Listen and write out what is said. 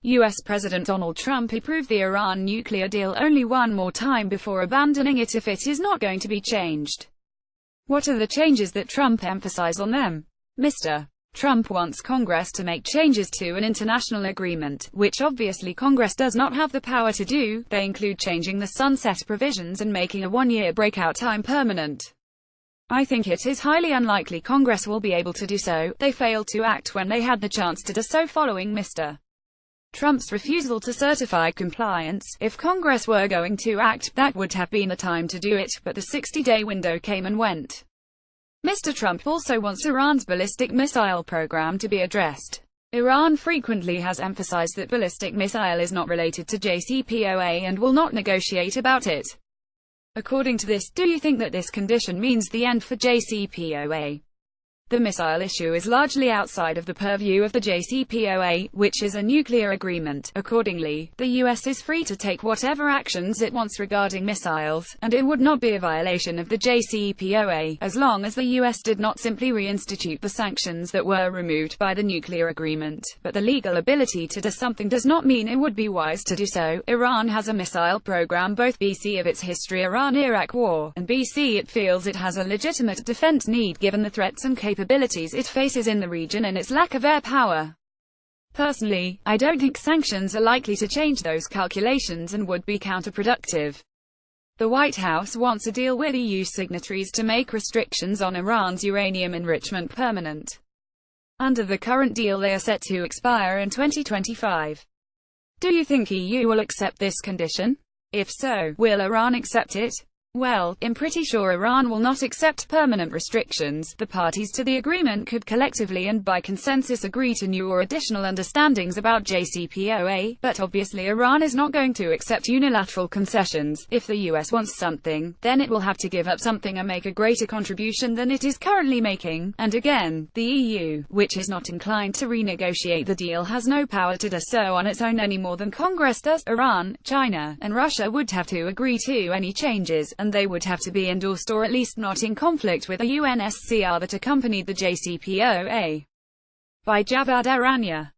U.S. President Donald Trump approved the Iran nuclear deal only one more time before abandoning it if it is not going to be changed. What are the changes that Trump emphasized on them? Mr. Trump wants Congress to make changes to an international agreement, which obviously Congress does not have the power to do. They include changing the sunset provisions and making a one-year breakout time permanent. I think it is highly unlikely Congress will be able to do so. They failed to act when they had the chance to do so following Mr. Trump's refusal to certify compliance. If Congress were going to act, that would have been the time to do it, but the 60-day window came and went. Mr. Trump also wants Iran's ballistic missile program to be addressed. Iran frequently has emphasized that ballistic missile is not related to jcpoa and will not negotiate about it. According to this, do you think that this condition means the end for jcpoa? The missile issue is largely outside of the purview of the jcpoa, which is a nuclear agreement. Accordingly, the U.S. is free to take whatever actions it wants regarding missiles, and it would not be a violation of the jcpoa, as long as the U.S. did not simply reinstitute the sanctions that were removed by the nuclear agreement. But the legal ability to do something does not mean it would be wise to do so. Iran has a missile program, both BC of its history Iran-Iraq war, and BC it feels it has a legitimate defense need given the threats and capabilities it faces in the region and its lack of air power. Personally, I don't think sanctions are likely to change those calculations and would be counterproductive. The White House wants a deal with EU signatories to make restrictions on Iran's uranium enrichment permanent. Under the current deal, they are set to expire in 2025. Do you think EU will accept this condition? If so, will Iran accept it? Well, I'm pretty sure Iran will not accept permanent restrictions. The parties to the agreement could collectively and by consensus agree to new or additional understandings about jcpoa, but obviously Iran is not going to accept unilateral concessions. If the US wants something, then it will have to give up something and make a greater contribution than it is currently making. And again, the EU, which is not inclined to renegotiate the deal, has no power to do so on its own any more than Congress does. Iran, China, and Russia would have to agree to any changes, and they would have to be endorsed or at least not in conflict with the UNSCR that accompanied the jcpoa. By Javad Aranya.